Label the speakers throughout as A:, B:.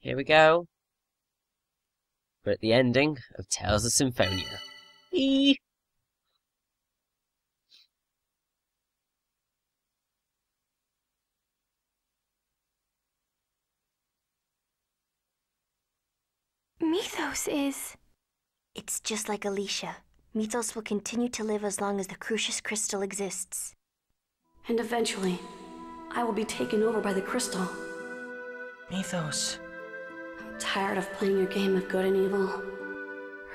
A: Here we go. We're at the ending of Tales of Symphonia. Eee!
B: Mythos is... It's just like Alicia. Mythos will continue to live as long as the Crucius Crystal exists.
C: And eventually, I will be taken over by the crystal.
D: Mythos.
C: I'm tired of playing your game of good and evil.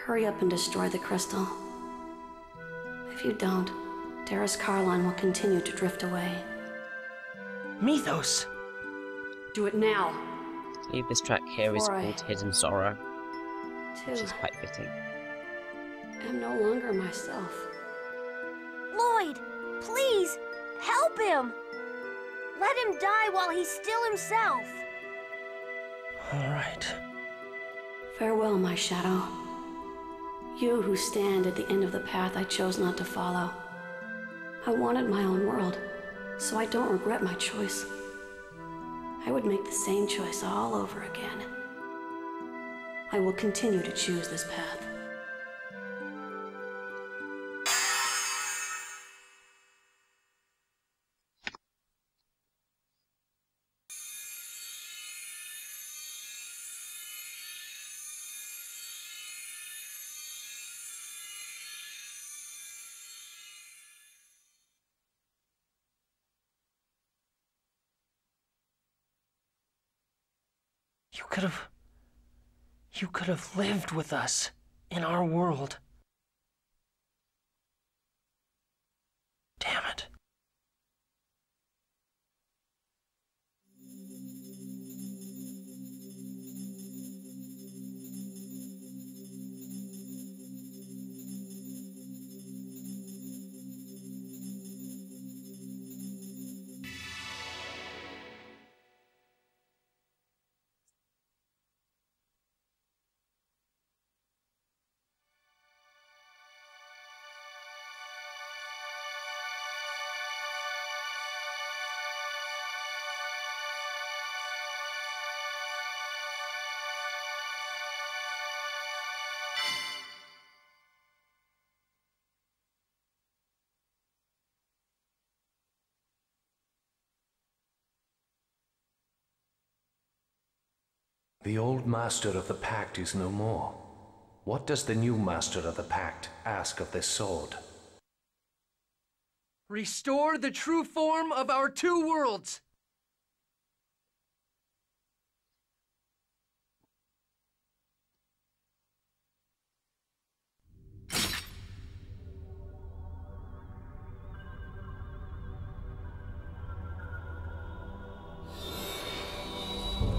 C: Hurry up and destroy the crystal. If you don't, Darius Carlon will continue to drift away.
D: Mythos!
C: Do it now!
A: I believe this track here is
C: Before I-
A: called Hidden Sorrow,
C: Two,
A: which is quite fitting.
C: am no longer myself.
B: Lloyd, please, help him! Let him die while he's still himself.
D: Alright.
C: Farewell, my shadow. You who stand at the end of the path I chose not to follow. I wanted my own world, so I don't regret my choice. I would make the same choice all over again. I will continue to choose this path.
D: You could have lived with us in our world. Damn it.
E: The old master of the Pact is no more. What does the new master of the Pact ask of this sword?
D: Restore the true form of our two worlds!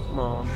A: Come on.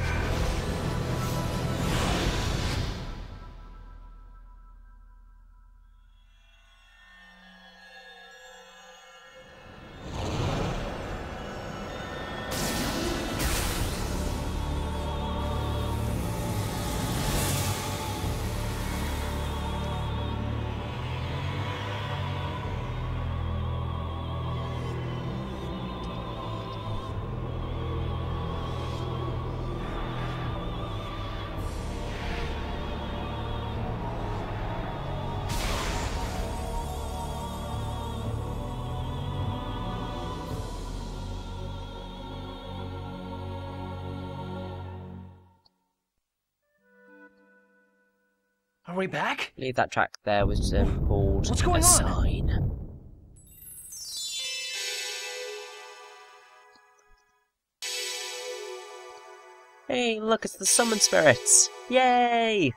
D: Are we back?
A: I believe that track there was called
D: What's going
A: A
D: on?
A: Sign. Hey, look, it's the summon spirits! Yay!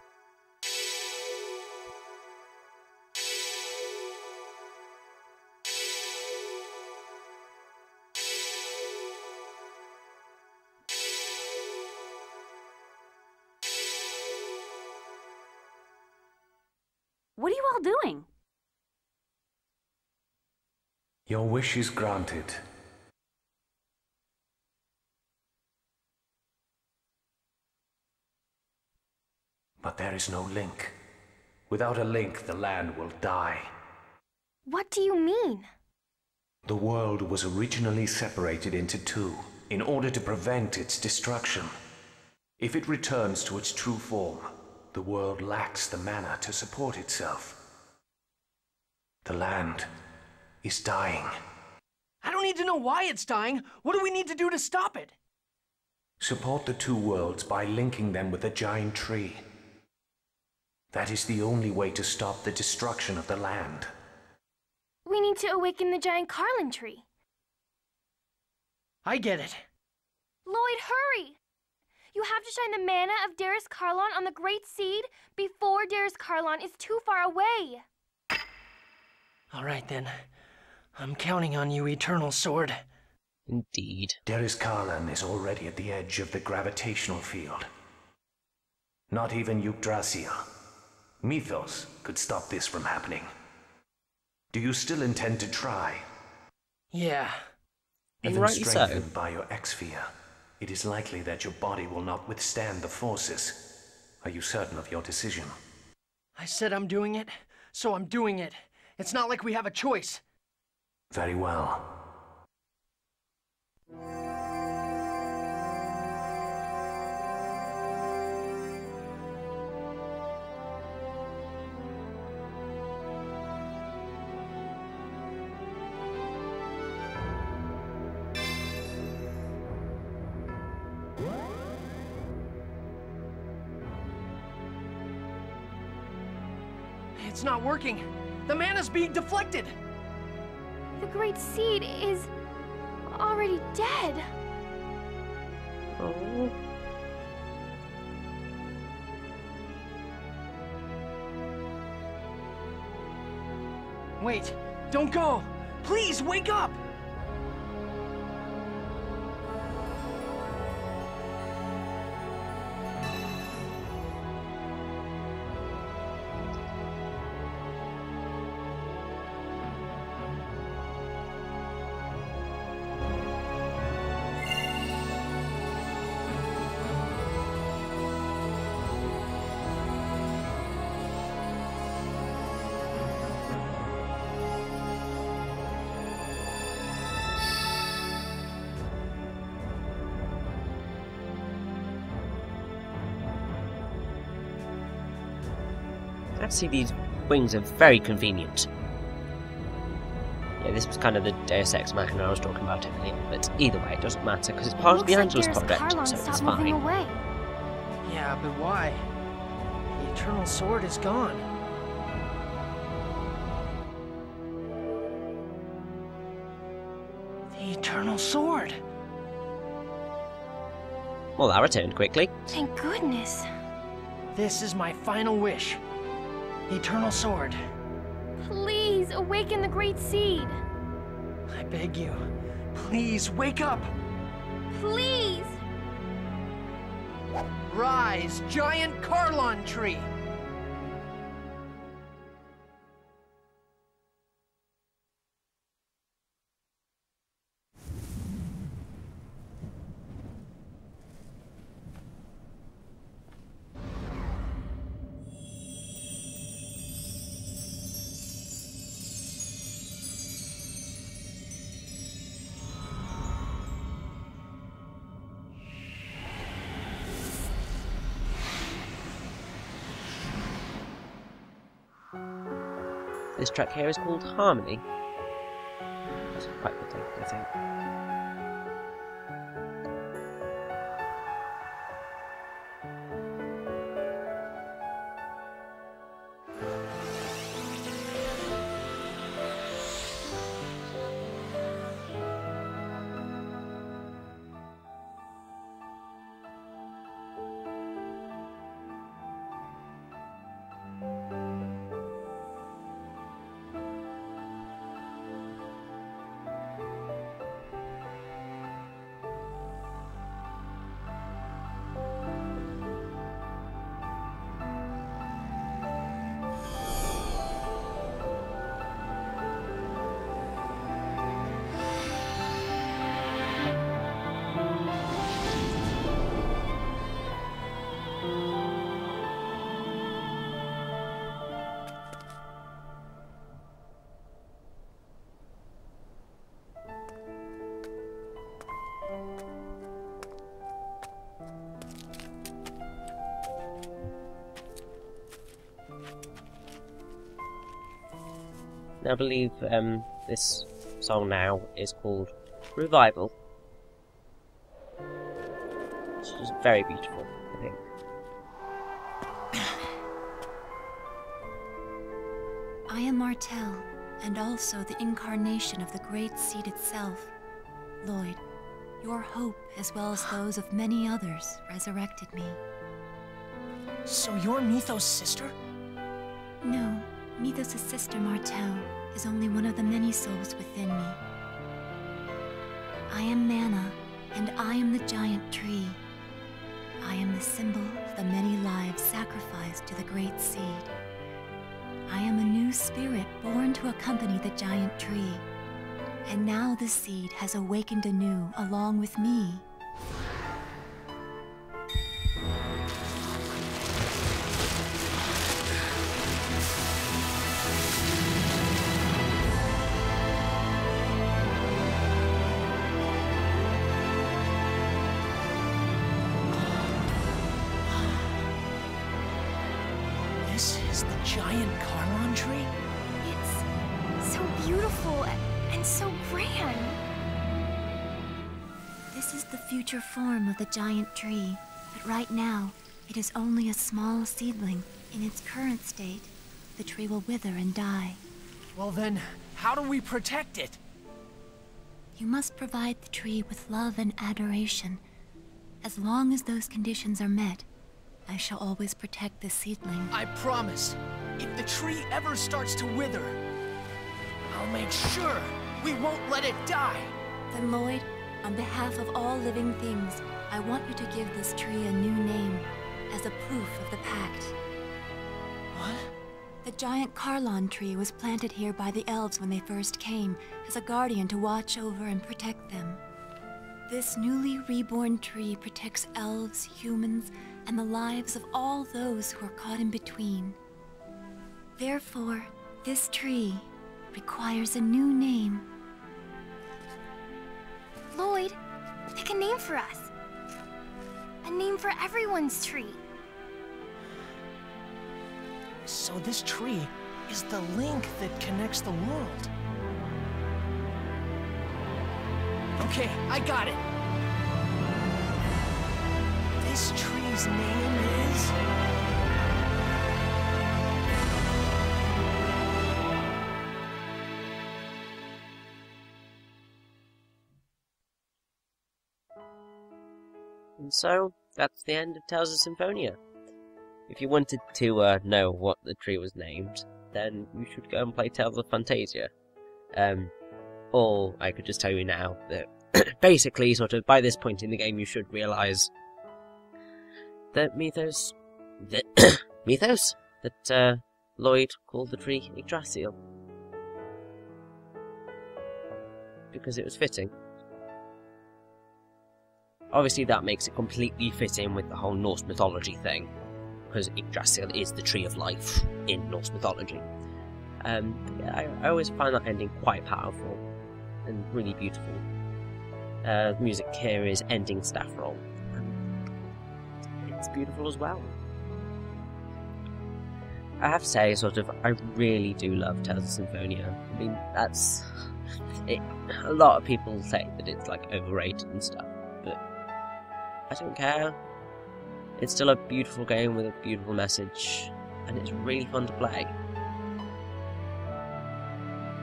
B: What are you all doing?
E: Your wish is granted. But there is no link. Without a link, the land will die.
B: What do you mean?
E: The world was originally separated into two in order to prevent its destruction. If it returns to its true form, the world lacks the mana to support itself. The land is dying.
D: I don't need to know why it's dying. What do we need to do to stop it?
E: Support the two worlds by linking them with a giant tree. That is the only way to stop the destruction of the land.
B: We need to awaken the giant Carlin tree.
D: I get it.
B: Lloyd, hurry! You have to shine the mana of Darius Carlon on the Great Seed before Darius Carlon is too far away.
D: All right then. I'm counting on you, Eternal Sword.
A: Indeed.
E: Darius Carlon is already at the edge of the gravitational field. Not even Yggdrasil, Mythos, could stop this from happening. Do you still intend to try?
D: Yeah.
E: Even
A: rightly so.
E: strengthened by your X-Sphere, it is likely that your body will not withstand the forces. Are you certain of your decision?
D: I said I'm doing it, so I'm doing it. It's not like we have a choice.
E: Very well.
D: It's not working. The mana's being deflected.
B: The Great Seed is already dead.
A: Oh.
D: Wait, don't go. Please wake up.
A: Actually, these wings are very convenient. Yeah, this was kind of the Deus Ex Machina I was talking about earlier, but either way, it doesn't matter because it's part of the Angelus Project, so it's fine.
B: Away.
D: Yeah, but why? The Eternal Sword is gone. The Eternal Sword!
A: Well, that returned quickly.
B: Thank goodness.
D: This is my final wish. Eternal Sword.
B: Please awaken the Great Seed.
D: I beg you, please wake up!
B: Please!
D: Rise, giant Carlon tree!
A: This track here is called Harmony. That's quite the thing, I think. I believe this song now is called Revival. Which is very beautiful, I think.
F: I am Martel, and also the incarnation of the Great Seed itself. Lloyd, your hope, as well as those of many others, resurrected me.
D: So you're Mythos' sister?
F: No, Mythos' sister Martel is only one of the many souls within me. I am Mana, and I am the giant tree. I am the symbol of the many lives sacrificed to the Great Seed. I am a new spirit born to accompany the giant tree. And now the seed has awakened anew along with me.
D: This is the giant Carlon tree?
B: It's so beautiful and so grand.
F: This is the future form of the giant tree, but right now, it is only a small seedling. In its current state, the tree will wither and die.
D: Well then, how do we protect it?
F: You must provide the tree with love and adoration. As long as those conditions are met, I shall always protect the seedling.
D: I promise, if the tree ever starts to wither, I'll make sure we won't let it die.
F: Then Lloyd, on behalf of all living things, I want you to give this tree a new name, as a proof of the pact.
D: What?
F: The giant Carlon tree was planted here by the elves when they first came, as a guardian to watch over and protect them. This newly reborn tree protects elves, humans, and the lives of all those who are caught in between. Therefore, this tree requires a new name.
B: Lloyd, pick a name for us. A name for everyone's tree.
D: So this tree is the link that connects the world. Okay, I got it. This tree's name is...
A: And so, that's the end of Tales of Symphonia. If you wanted to know what the tree was named, then you should go and play Tales of Fantasia. Or I could just tell you now that basically, sort of, by this point in the game, you should realise that Mythos, that Lloyd called the tree Yggdrasil. Because it was fitting. Obviously that makes it completely fit in with the whole Norse mythology thing, because Yggdrasil is the tree of life in Norse mythology. Yeah, I always find that ending quite powerful and really beautiful. The music here is ending staff roll, and it's beautiful as well. I have to say, sort of, I really do love Tales of Symphonia. I mean, that's it. A lot of people say that it's like overrated and stuff, but I don't care. It's still a beautiful game with a beautiful message, and it's really fun to play.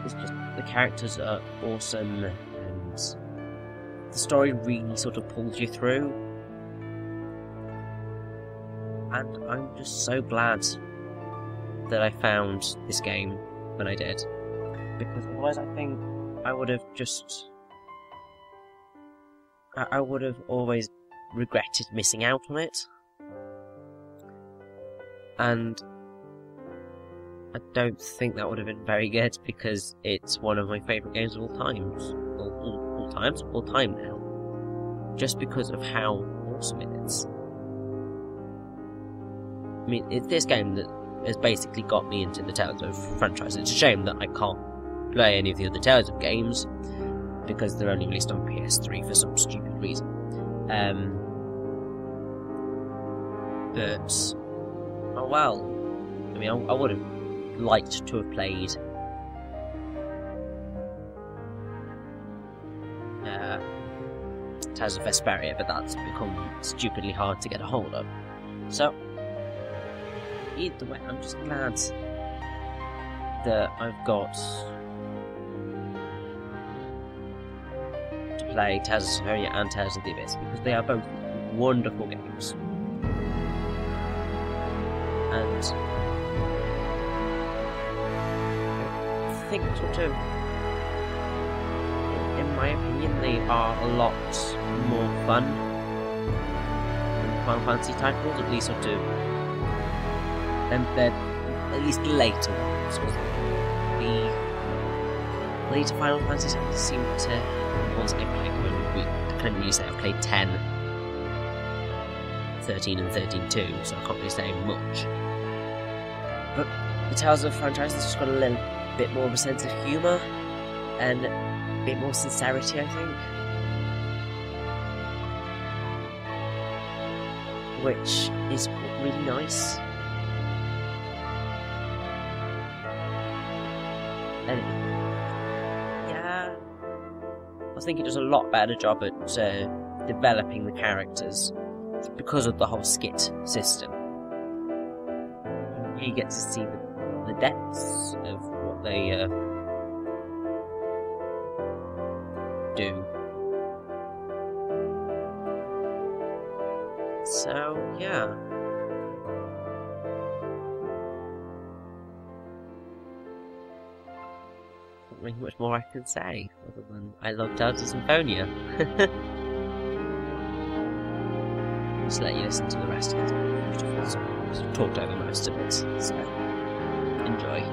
A: It's just, the characters are awesome, and the story really sort of pulls you through. And I'm just so glad that I found this game when I did, because otherwise I think I would have just... I would have always regretted missing out on it. And I don't think that would have been very good, because it's one of my favourite games of all times. All time now. Just because of how awesome it is. I mean, it's this game that has basically got me into the Tales of franchise. It's a shame that I can't play any of the other Tales of games, because they're only released on PS3 for some stupid reason. But, oh well. I mean, I would have liked to have played Tales of Vesperia, but that's become stupidly hard to get a hold of. So, either way, I'm just glad that I've got to play Tales of Symphonia and Tales of the Abyss, because they are both wonderful games. And I think sort of, in my opinion, they are a lot more fun than Final Fantasy titles, at least sort of, they're at least later ones. The later Final Fantasy titles seem to, once I played, I can't really say I've played 10, 13 and 13 too, so I can't really say much. But the Tales of franchise has just got a little bit more of a sense of humour and a bit more sincerity, I think. Which is really nice. And yeah, I think it does a lot better job at developing the characters because of the whole skit system. You get to see the depths of what they do. So, yeah. Not really much more I can say, other than I love Tales of Symphonia. Just let you listen to the rest of it. Beautiful songs. Talked over most of it, so enjoy.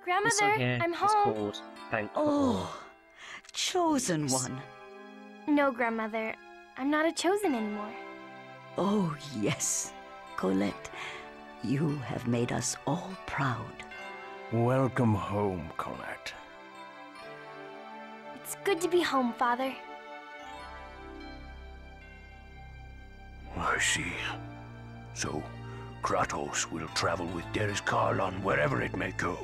B: Grandmother, I'm home.
A: Called Thank
G: Oh, Chosen One.
B: No, Grandmother. I'm not a Chosen anymore.
G: Oh, yes. Colette, you have made us all proud.
H: Welcome home, Colette.
B: It's good to be home, Father.
E: I see. So, Kratos will travel with Deres Karlon wherever it may go.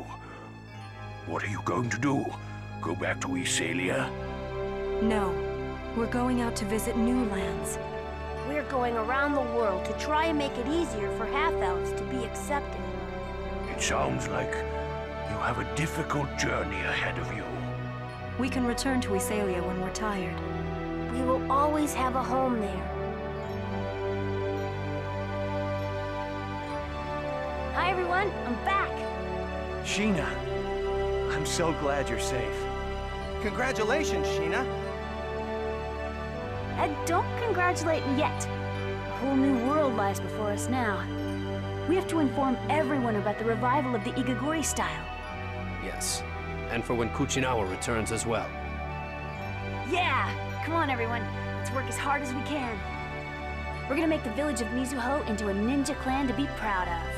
E: What are you going to do? Go back to Yggdrasil?
I: No. We're going out to visit new lands.
J: We're going around the world to try and make it easier for half-elves to be accepted.
E: It sounds like you have a difficult journey ahead of you.
I: We can return to Yggdrasil when we're tired.
J: We will always have a home there. Hi everyone, I'm back.
H: Sheena, I'm so glad you're safe.
D: Congratulations, Sheena.
J: And don't congratulate me yet. A whole new world lies before us now. We have to inform everyone about the revival of the Igagori style.
K: Yes, and for when Kuchinawa returns as well.
J: Yeah! Come on everyone, let's work as hard as we can. We're gonna make the village of Mizuho into a ninja clan to be proud of.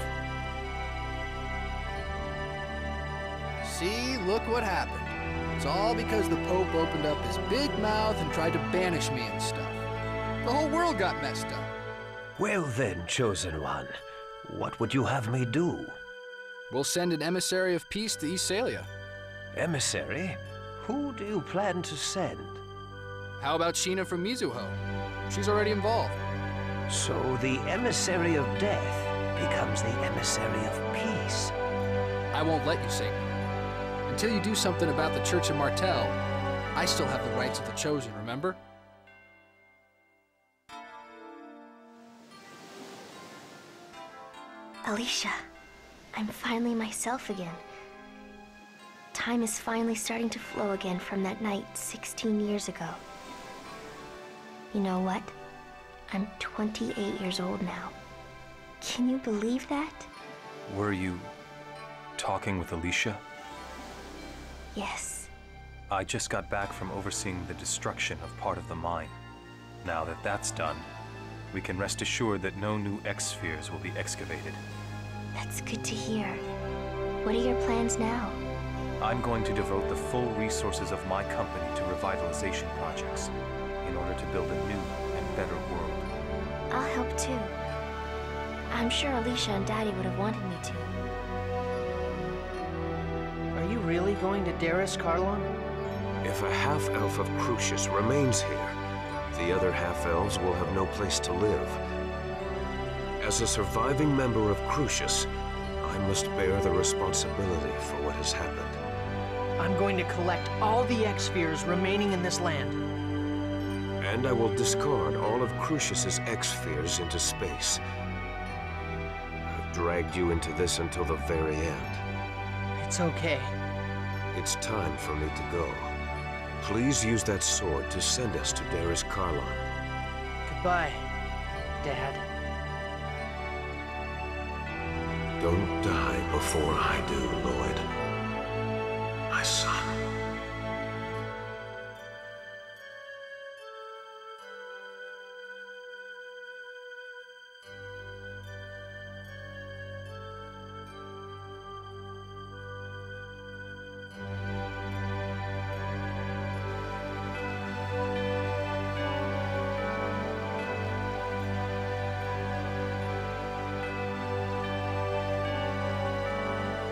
L: See, look what happened. It's all because the Pope opened up his big mouth and tried to banish me and stuff. The whole world got messed up.
E: Well then, Chosen One, what would you have me do?
L: We'll send an emissary of peace to Yggdrasil.
E: Emissary? Who do you plan to send?
L: How about Sheena from Mizuho? She's already involved.
E: So the emissary of death becomes the emissary of peace.
L: I won't let you, Satan. Until you do something about the Church of Martel, I still have the rights of the Chosen, remember?
B: Alicia, I'm finally myself again. Time is finally starting to flow again from that night 16 years ago. You know what? I'm 28 years old now. Can you believe that?
M: Were you talking with Alicia?
B: Yes.
M: I just got back from overseeing the destruction of part of the mine. Now that that's done, we can rest assured that no new X-spheres will be excavated.
B: That's good to hear. What are your plans now?
M: I'm going to devote the full resources of my company to revitalization projects in order to build a new and better world.
B: I'll help too. I'm sure Alicia and Daddy would have wanted me to.
D: Are you really going to Darius, Carlon?
N: If a half-elf of Crucius remains here, the other half-elves will have no place to live. As a surviving member of Crucius, I must bear the responsibility for what has happened.
D: I'm going to collect all the X-spheres remaining in this land.
N: And I will discard all of Crucius's X-spheres into space. I've dragged you into this until the very end.
D: It's okay.
N: It's time for me to go. Please use that sword to send us to Darius Carlon.
D: Goodbye, Dad.
N: Don't die before I do, Lloyd. My son.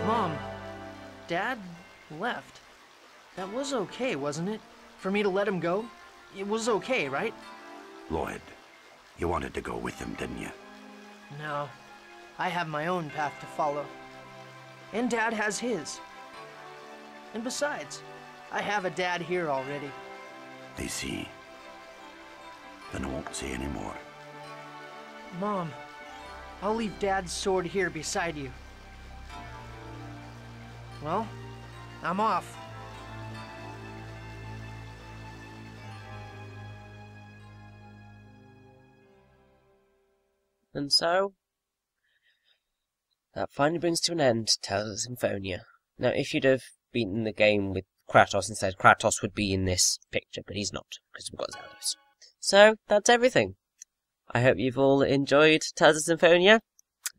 D: Mom, Dad left. That was okay, wasn't it? For me to let him go? It was okay, right?
O: Lloyd, you wanted to go with him, didn't you?
D: No. I have my own path to follow. And Dad has his. And besides, I have a dad here already.
O: I see. Then I won't say any more.
D: Mom, I'll leave Dad's sword here beside you. Well, I'm off.
A: And so, that finally brings to an end Tales of Symphonia. Now, if you'd have beaten the game with Kratos instead, Kratos would be in this picture, but he's not, because we've got Zeldos. So, that's everything. I hope you've all enjoyed Tales of Symphonia.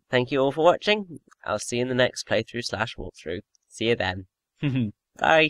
A: Thank you all for watching. I'll see you in the next playthrough/walkthrough. See you then. Bye.